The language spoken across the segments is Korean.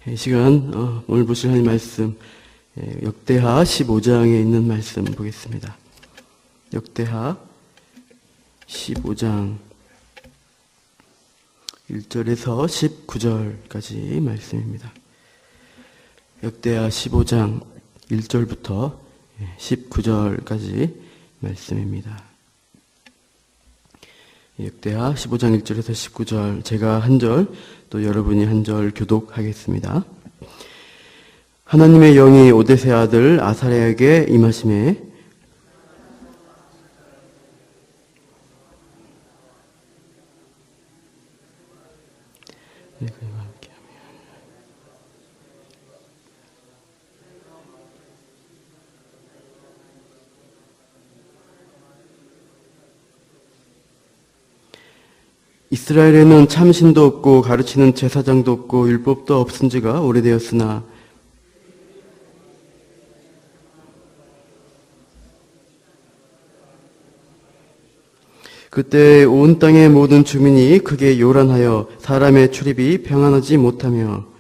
이 시간 오늘 보실 하나님 말씀 역대하 15장에 있는 말씀 보겠습니다. 역대하 15장 1절에서 19절까지 말씀입니다. 역대하 15장 1절부터 19절까지 말씀입니다. 역대하 15장 1절에서 19절, 제가 한 절, 또 여러분이 한 절 교독하겠습니다. 하나님의 영이 오데세 아들 아사랴에게 임하심에 이스라엘에는 참신도 없고 가르치는 제사장도 없고 율법도 없은 지가 오래되었으나 그때 온 땅의 모든 주민이 크게 요란하여 사람의 출입이 평안하지 못하며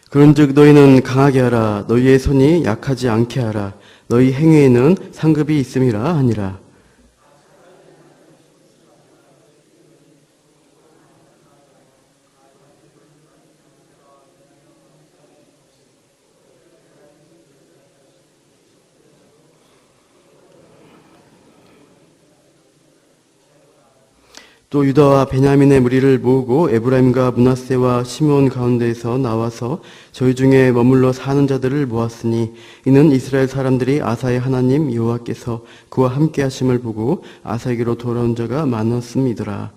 그런즉 너희는 강하게 하라. 너희의 손이 약하지 않게 하라. 너희 행위에는 상급이 있음이라 하니라. 또 유다와 베냐민의 무리를 모으고 에브라임과 므낫세와 시므온 가운데에서 나와서 저희 중에 머물러 사는 자들을 모았으니 이는 이스라엘 사람들이 아사의 하나님 여호와께서 그와 함께 하심을 보고 아사에게로 돌아온 자가 많았음이더라.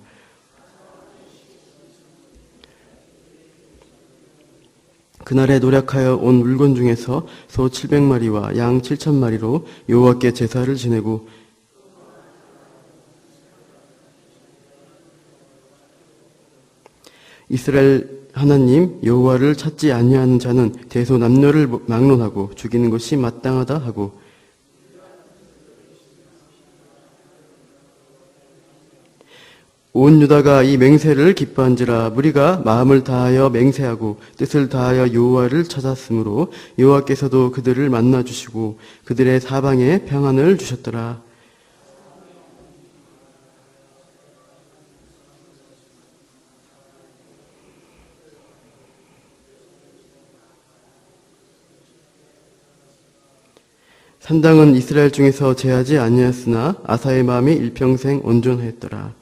그날에 노력하여 온 물건 중에서 소 700마리와 양 7,000마리로 여호와께 제사를 지내고 이스라엘 하나님 여호와를 찾지 아니하는 자는 대소남녀를 막론하고 죽이는 것이 마땅하다 하고 온 유다가 이 맹세를 기뻐한지라. 무리가 마음을 다하여 맹세하고 뜻을 다하여 여호와를 찾았으므로 여호와께서도 그들을 만나 주시고 그들의 사방에 평안을 주셨더라. 산당은 이스라엘 중에서 제하지 아니하였으나 아사의 마음이 일평생 온전하였더라.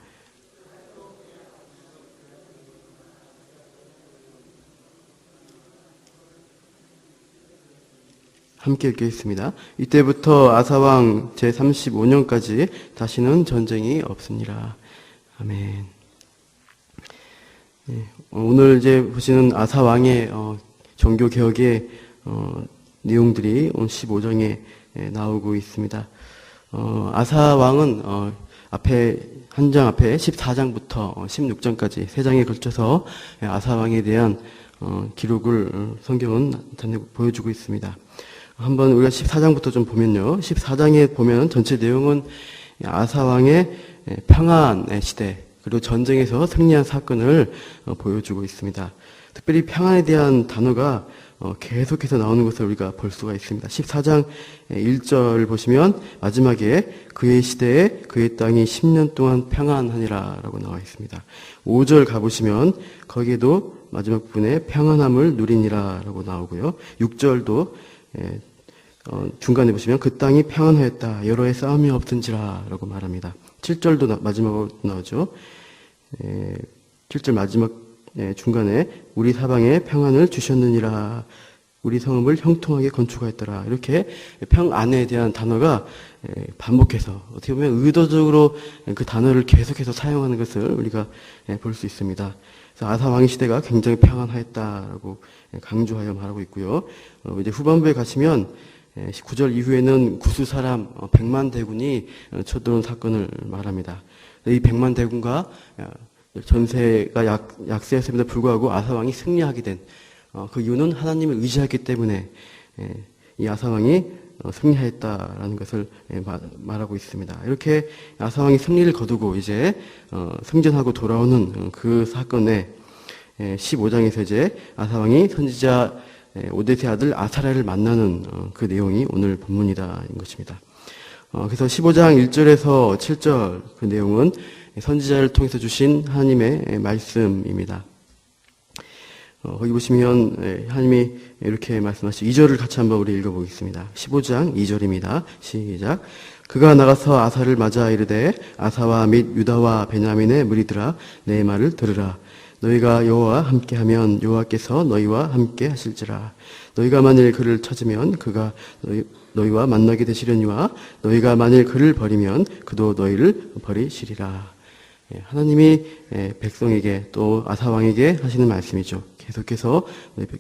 함께 읽겠습니다. 이때부터 아사왕 제35년까지 다시는 전쟁이 없으니라. 아멘. 오늘 이제 보시는 아사왕의 종교개혁의 내용들이 오늘 15장에 나오고 있습니다. 아사 왕은 앞에 한 장 앞에 14장부터 16장까지 세 장에 걸쳐서 아사 왕에 대한 기록을 성경은 보여주고 있습니다. 한번 우리가 14장부터 좀 보면요. 14장에 보면 전체 내용은 아사 왕의 평안의 시대 그리고 전쟁에서 승리한 사건을 보여주고 있습니다. 특별히 평안에 대한 단어가 계속해서 나오는 것을 우리가 볼 수가 있습니다. 14장 1절 보시면 마지막에 그의 시대에 그의 땅이 10년 동안 평안하니라 라고 나와 있습니다. 5절 가보시면 거기에도 마지막 부분에 평안함을 누리니라 라고 나오고요. 6절도 중간에 보시면 그 땅이 평안하였다. 여러 해 싸움이 없은지라 라고 말합니다. 7절도 마지막으로 나오죠. 7절 마지막 중간에 우리 사방에 평안을 주셨느니라. 우리 성읍을 형통하게 건축하였더라. 이렇게 평안에 대한 단어가 반복해서 어떻게 보면 의도적으로 그 단어를 계속해서 사용하는 것을 우리가 볼 수 있습니다. 그래서 아사 왕의 시대가 굉장히 평안하였다라고 강조하여 말하고 있고요. 이제 후반부에 가시면 19절 이후에는 구수 사람 100만 대군이 쳐들어온 사건을 말합니다. 이 100만 대군과 전세가 약세였음에도 불구하고 아사왕이 승리하게 된 그 이유는 하나님을 의지하기 때문에 이 아사왕이 승리하였다라는 것을 말하고 있습니다. 이렇게 아사 왕이 승리를 거두고 이제 승전하고 돌아오는 그 사건에 15장에서 이제 아사 왕이 선지자 오데세 아들 아사랴를 만나는 그 내용이 오늘 본문이다인 것입니다. 그래서 15장 1절에서 7절 그 내용은 선지자를 통해서 주신 하나님의 말씀입니다. 거기 보시면 하나님이 이렇게 말씀하시고 2절을 같이 한번 우리 읽어보겠습니다. 15장 2절입니다. 시작. 그가 나가서 아사를 맞아 이르되 아사와 및 유다와 베냐민의 무리들아 내 말을 들으라. 너희가 여호와와 함께하면 여호와께서 너희와 함께 하실지라. 너희가 만일 그를 찾으면 그가 너희와 만나게 되시려니와 너희가 만일 그를 버리면 그도 너희를 버리시리라. 하나님이 백성에게 또 아사 왕에게 하시는 말씀이죠. 계속해서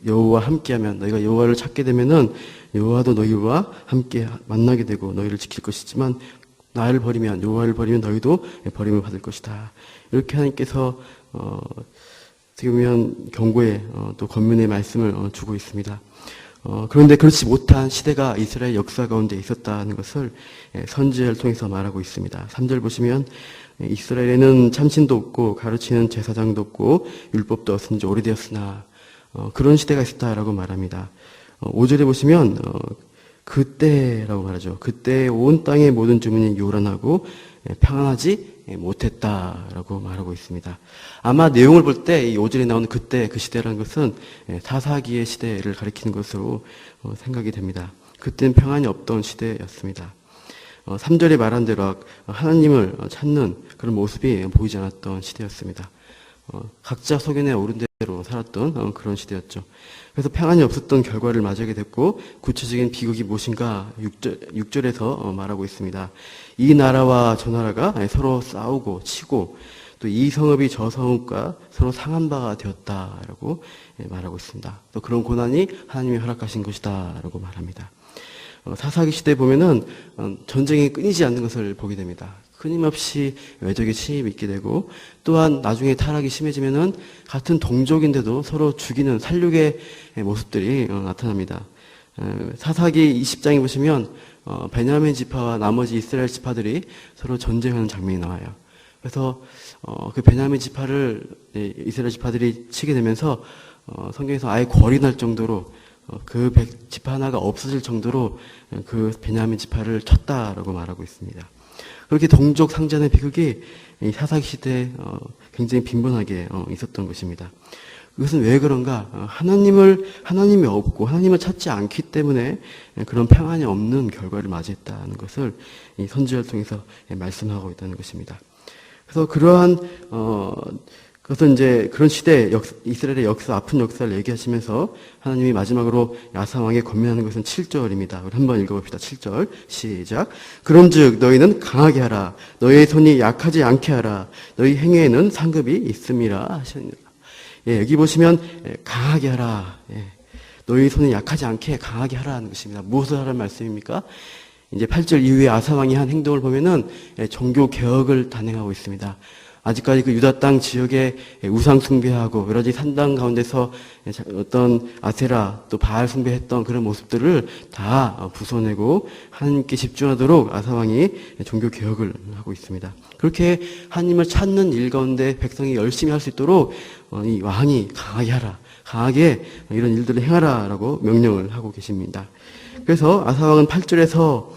여호와와 함께하면 너희가 여호와를 찾게 되면은 여호와도 너희와 함께 만나게 되고 너희를 지킬 것이지만 나를 버리면 여호와를 버리면 너희도 버림을 받을 것이다. 이렇게 하나님께서 어떻게 보면 경고의 또 권면의 말씀을 주고 있습니다. 그런데 그렇지 못한 시대가 이스라엘 역사 가운데 있었다는 것을 선지자를 통해서 말하고 있습니다. 3절 보시면 이스라엘에는 참신도 없고 가르치는 제사장도 없고 율법도 없은 지 오래되었으나 그런 시대가 있었다라고 말합니다. 5절에 보시면 그때라고 말하죠. 그때 온 땅의 모든 주민이 요란하고 평안하지 못했다라고 말하고 있습니다. 아마 내용을 볼 때 이 5절에 나오는 그때 그 시대라는 것은 사사기의 시대를 가리키는 것으로 생각이 됩니다. 그때는 평안이 없던 시대였습니다. 3절에 말한 대로 하나님을 찾는 그런 모습이 보이지 않았던 시대였습니다. 각자 소견에 오른 대로 살았던 그런 시대였죠. 그래서 평안이 없었던 결과를 맞이하게 됐고 구체적인 비극이 무엇인가 6절에서 말하고 있습니다. 이 나라와 저 나라가 서로 싸우고 치고 또 이 성읍이 저 성읍과 서로 상한 바가 되었다라고 말하고 있습니다. 또 그런 고난이 하나님이 허락하신 것이다라고 말합니다. 사사기 시대에 보면은 전쟁이 끊이지 않는 것을 보게 됩니다. 끊임없이 외적의 침입이 있게 되고 또한 나중에 타락이 심해지면은 같은 동족인데도 서로 죽이는 살육의 모습들이 나타납니다. 사사기 20장에 보시면 베냐민 지파와 나머지 이스라엘 지파들이 서로 전쟁하는 장면이 나와요. 그래서 그 베냐민 지파를 이스라엘 지파들이 치게 되면서 성경에서 아예 궐이 날 정도로 그 지파 하나가 없어질 정도로 그 베냐민 지파를 쳤다라고 말하고 있습니다. 그렇게 동족 상잔의 비극이 사사기 시대에 굉장히 빈번하게 있었던 것입니다. 그것은 왜 그런가? 하나님이 없고 하나님을 찾지 않기 때문에 그런 평안이 없는 결과를 맞이했다는 것을 이 선지자를 통해서 말씀하고 있다는 것입니다. 그래서 그러한 그것은 이제 그런 시대 이스라엘의 역사, 아픈 역사를 얘기하시면서 하나님이 마지막으로 아사 왕에 권면하는 것은 7절입니다. 우리 한번 읽어봅시다. 7절 시작. 그런즉 너희는 강하게 하라. 너희의 손이 약하지 않게 하라. 너희 행위에는 상급이 있음이라 하시니라. 여기 보시면 강하게 하라. 너희 손이 약하지 않게 강하게 하라는 것입니다. 무엇을 하라는 말씀입니까? 이제 8절 이후에 아사 왕이 한 행동을 보면은 종교 개혁을 단행하고 있습니다. 아직까지 그 유다 땅 지역에 우상 숭배하고 여러 가지 산당 가운데서 어떤 아세라 또 바알 숭배했던 그런 모습들을 다 부숴내고 하나님께 집중하도록 아사 왕이 종교 개혁을 하고 있습니다. 그렇게 하나님을 찾는 일 가운데 백성이 열심히 할 수 있도록 이 왕이 강하게 하라, 강하게 이런 일들을 행하라라고 명령을 하고 계십니다. 그래서 아사 왕은 8절에서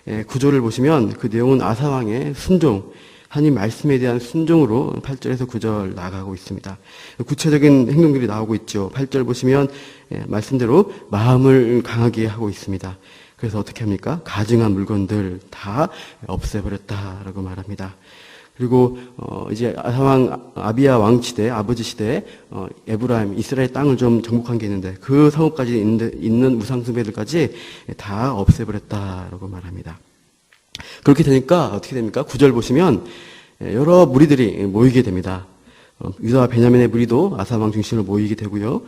9절을 보시면 그 내용은 아사 왕의 순종, 하나님 말씀에 대한 순종으로 8절에서 9절 나아가고 있습니다. 구체적인 행동들이 나오고 있죠. 8절 보시면 말씀대로 마음을 강하게 하고 있습니다. 그래서 어떻게 합니까? 가증한 물건들 다 없애버렸다라고 말합니다. 그리고 이제 아사왕 아비야 왕 시대, 아버지 시대에 에브라임 이스라엘 땅을 좀 정복한 게 있는데 그 성읍까지 있는 우상 숭배들까지 다 없애버렸다라고 말합니다. 그렇게 되니까 어떻게 됩니까? 9절 보시면 여러 무리들이 모이게 됩니다. 유다와 베냐민의 무리도 아사왕 중심으로 모이게 되고요.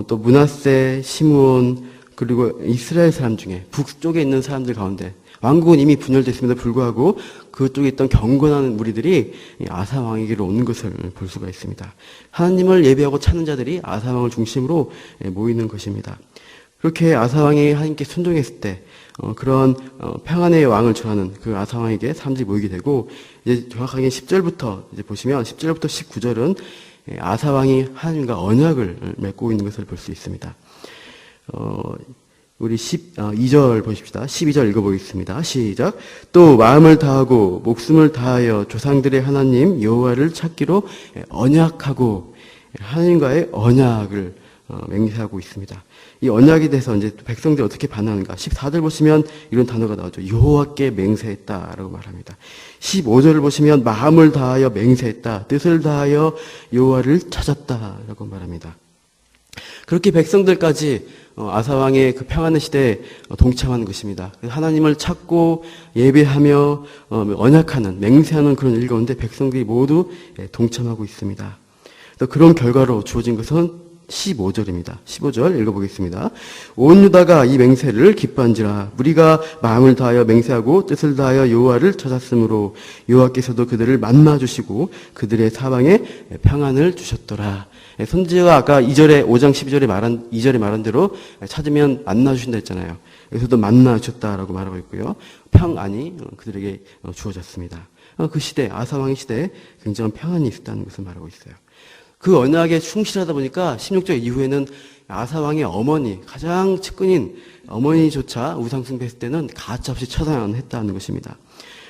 또 므낫세, 시므온 그리고 이스라엘 사람 중에 북쪽에 있는 사람들 가운데 왕국은 이미 분열됐음에도 불구하고 그쪽에 있던 경건한 무리들이 아사 왕에게로 오는 것을 볼 수가 있습니다. 하나님을 예배하고 찾는 자들이 아사 왕을 중심으로 모이는 것입니다. 그렇게 아사왕이 하나님께 순종했을 때 그런 평안의 왕을 전하는 그 아사왕에게 사람들이 모이게 되고, 이제 정확하게 10절부터 이제 보시면 10절부터 19절은 아사왕이 하나님과 언약을 맺고 있는 것을 볼 수 있습니다. 우리 12절 보십시다. 12절 읽어보겠습니다. 시작. 또 마음을 다하고 목숨을 다하여 조상들의 하나님 여호와를 찾기로 언약하고, 하나님과의 언약을 맹세하고 있습니다. 이 언약에 대해서 이제 백성들이 어떻게 반응하는가? 14절 보시면 이런 단어가 나오죠. 여호와께 맹세했다라고 말합니다. 15절을 보시면 마음을 다하여 맹세했다, 뜻을 다하여 여호와를 찾았다라고 말합니다. 그렇게 백성들까지 아사왕의 그 평안의 시대에 동참하는 것입니다. 하나님을 찾고 예배하며 언약하는, 맹세하는 그런 일 가운데 백성들이 모두 동참하고 있습니다. 그런 결과로 주어진 것은 15절입니다. 15절 읽어보겠습니다. 온 유다가 이 맹세를 기뻐한지라. 무리가 마음을 다하여 맹세하고 뜻을 다하여 여호와를 찾았으므로 여호와께서도 그들을 만나 주시고 그들의 사방에 평안을 주셨더라. 선지자가 아까 2절에 5장 2절에 말한 대로 찾으면 만나 주신다 했잖아요. 여기서도 만나 주셨다라고 말하고 있고요. 평안이 그들에게 주어졌습니다. 그 시대, 아사왕의 시대에 굉장한 평안이 있었다는 것을 말하고 있어요. 그 언약에 충실하다 보니까 16절 이후에는 아사왕의 어머니, 가장 측근인 어머니조차 우상숭배했을 때는 가차없이 처단했다는 것입니다.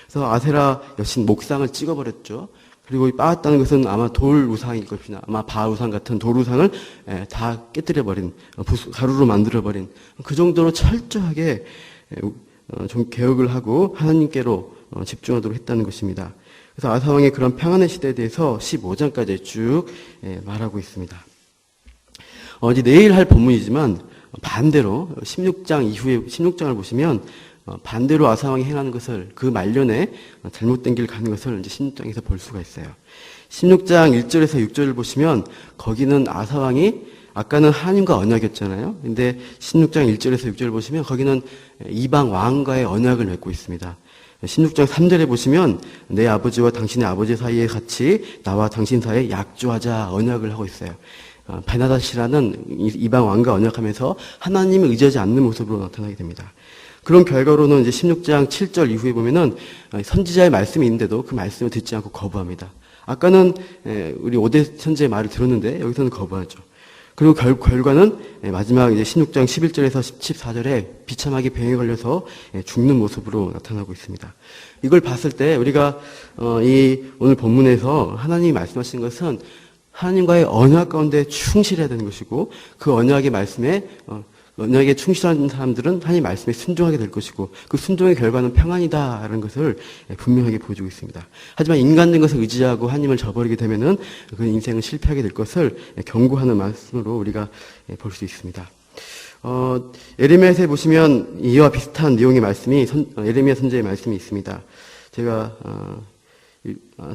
그래서 아세라 여신 목상을 찍어버렸죠. 그리고 이 빠았다는 것은 아마 돌 우상일 것이나 아마 바 우상 같은 돌 우상을 다 깨뜨려버린, 가루로 만들어버린, 그 정도로 철저하게 좀 개혁을 하고 하나님께로 집중하도록 했다는 것입니다. 그래서 아사왕의 그런 평안의 시대에 대해서 15장까지 쭉 말하고 있습니다. 이제 내일 할 본문이지만 반대로 16장 이후에 16장을 보시면 반대로 아사왕이 행하는 것을, 그 말년에 잘못된 길 가는 것을 이제 16장에서 볼 수가 있어요. 16장 1절에서 6절을 보시면 거기는 아사왕이, 아까는 하나님과 언약이었잖아요. 근데 16장 1절에서 6절을 보시면 거기는 이방 왕과의 언약을 맺고 있습니다. 16장 3절에 보시면 내 아버지와 당신의 아버지 사이에 같이 나와 당신 사이에 약조하자 언약을 하고 있어요. 베나닷이라는 이방 왕과 언약하면서 하나님을 의지하지 않는 모습으로 나타나게 됩니다. 그런 결과로는 이제 16장 7절 이후에 보면은 선지자의 말씀이 있는데도 그 말씀을 듣지 않고 거부합니다. 아까는 우리 오대 선지자의 말을 들었는데 여기서는 거부하죠. 그리고 결과는 마지막 이제 16장 11절에서 14절에 비참하게 병에 걸려서 죽는 모습으로 나타나고 있습니다. 이걸 봤을 때 우리가 이 오늘 본문에서 하나님이 말씀하신 것은 하나님과의 언약 가운데 충실해야 되는 것이고, 그 언약의 말씀에 언약에 충실한 사람들은 하나님 말씀에 순종하게 될 것이고, 그 순종의 결과는 평안이다라는 것을 분명하게 보여주고 있습니다. 하지만 인간적인 것을 의지하고 하나님을 저버리게 되면은 그 인생은 실패하게 될 것을 경고하는 말씀으로 우리가 볼 수 있습니다. 예레미야서에 보시면 이와 비슷한 내용의 말씀이 예레미야 선지자의 말씀이 있습니다. 제가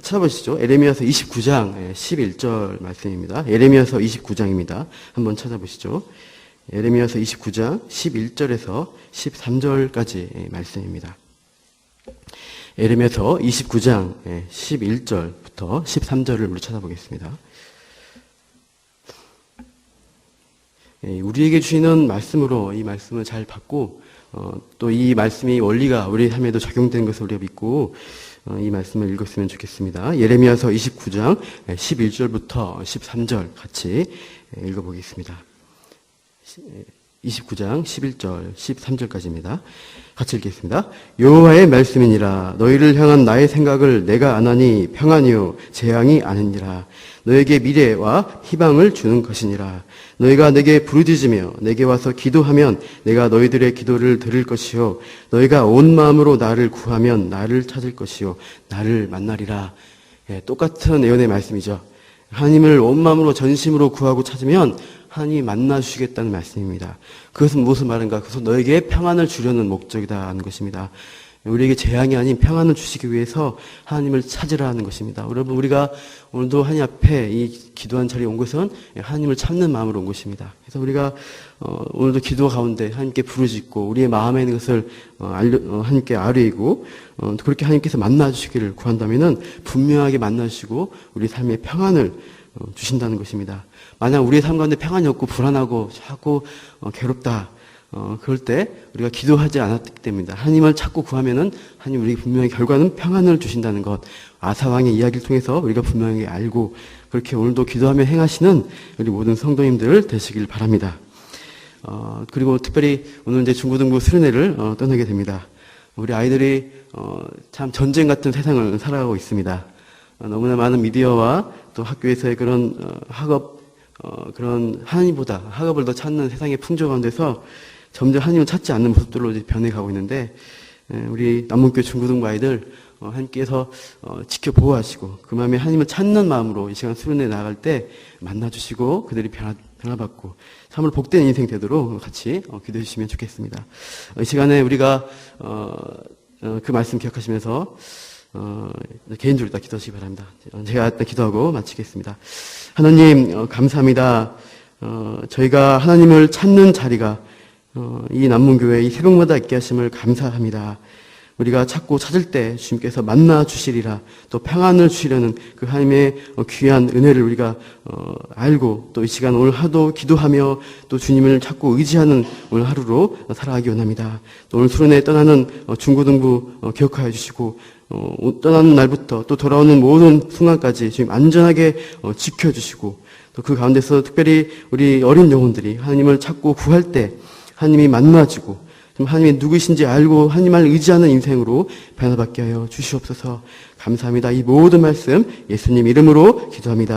찾아보시죠. 예레미야서 29장 11절 말씀입니다. 예레미야서 29장입니다. 한번 찾아보시죠. 예레미야서 29장 11절에서 13절까지 말씀입니다. 예레미야서 29장 11절부터 13절을 우리 찾아보겠습니다. 우리에게 주시는 말씀으로 이 말씀을 잘 받고 또 이 말씀이 원리가 우리 삶에도 적용되는 것을 우리가 믿고 이 말씀을 읽었으면 좋겠습니다. 예레미야서 29장 11절부터 13절 같이 읽어보겠습니다. 29장 11절 13절까지입니다. 같이 읽겠습니다. 여호와의 말씀이니라. 너희를 향한 나의 생각을 내가 아나니 평안이요 재앙이 아니니라. 너에게 미래와 희망을 주는 것이니라. 너희가 내게 부르짖으며 내게 와서 기도하면 내가 너희들의 기도를 들을 것이요 너희가 온 마음으로 나를 구하면 나를 찾을 것이요 나를 만나리라. 똑같은 예언의 말씀이죠. 하나님을 온 마음으로 전심으로 구하고 찾으면 하나님이 만나주시겠다는 말씀입니다. 그것은 무엇을 말하는가? 그것은 너에게 평안을 주려는 목적이다 하는 것입니다. 우리에게 재앙이 아닌 평안을 주시기 위해서 하나님을 찾으라 는 것입니다. 여러분, 우리가 오늘도 하나님 앞에 이 기도한 자리에 온 것은 하나님을 찾는 마음으로 온 것입니다. 그래서 우리가 오늘도 기도 가운데 하나님께 부르짖고 우리의 마음에 있는 것을 하나님께 아뢰고 그렇게 하나님께서 만나주시기를 구한다면은 분명하게 만나주시고 우리 삶에 평안을 주신다는 것입니다. 만약 우리의 삶 가운데 평안이 없고 불안하고 자꾸 괴롭다, 그럴 때 우리가 기도하지 않았기 때문입니다. 하나님을 찾고 구하면은 하나님 우리 분명히 결과는 평안을 주신다는 것, 아사왕의 이야기를 통해서 우리가 분명히 알고 그렇게 오늘도 기도하며 행하시는 우리 모든 성도님들 되시길 바랍니다. 그리고 특별히 오늘 이제 중고등부 수련회를 떠나게 됩니다. 우리 아이들이 참 전쟁 같은 세상을 살아가고 있습니다. 너무나 많은 미디어와 또 학교에서의 그런 학업, 그런 하나님보다 학업을 더 찾는 세상의 풍조 가운데서 점점 하나님을 찾지 않는 모습들로 이제 변해가고 있는데, 우리 남문교회 중고등부 아이들 하나님께서 지켜 보호하시고 그 마음에 하나님을 찾는 마음으로 이 시간 수련회 나아갈 때 만나주시고 그들이 변화받고 참으로 복된 인생 되도록 같이 기도해 주시면 좋겠습니다. 이 시간에 우리가 그 말씀 기억하시면서 개인적으로 다 기도하시기 바랍니다. 제가 일단 기도하고 마치겠습니다. 하나님 감사합니다. 저희가 하나님을 찾는 자리가 이 남문교회 이 새벽마다 있게 하심을 감사합니다. 우리가 찾고 찾을 때 주님께서 만나 주시리라, 또 평안을 주시려는 그 하나님의 귀한 은혜를 우리가 알고 또 이 시간 오늘 하도 기도하며 또 주님을 찾고 의지하는 오늘 하루로 살아가기 원합니다. 또 오늘 수련회 떠나는 중고등부 기억하여 주시고 떠나는 날부터 또 돌아오는 모든 순간까지 주님 안전하게 지켜주시고 또 그 가운데서 특별히 우리 어린 영혼들이 하나님을 찾고 구할 때 하나님이 만나지고 하나님이 누구신지 알고 하나님을 의지하는 인생으로 변화받게 하여 주시옵소서. 감사합니다. 이 모든 말씀 예수님 이름으로 기도합니다.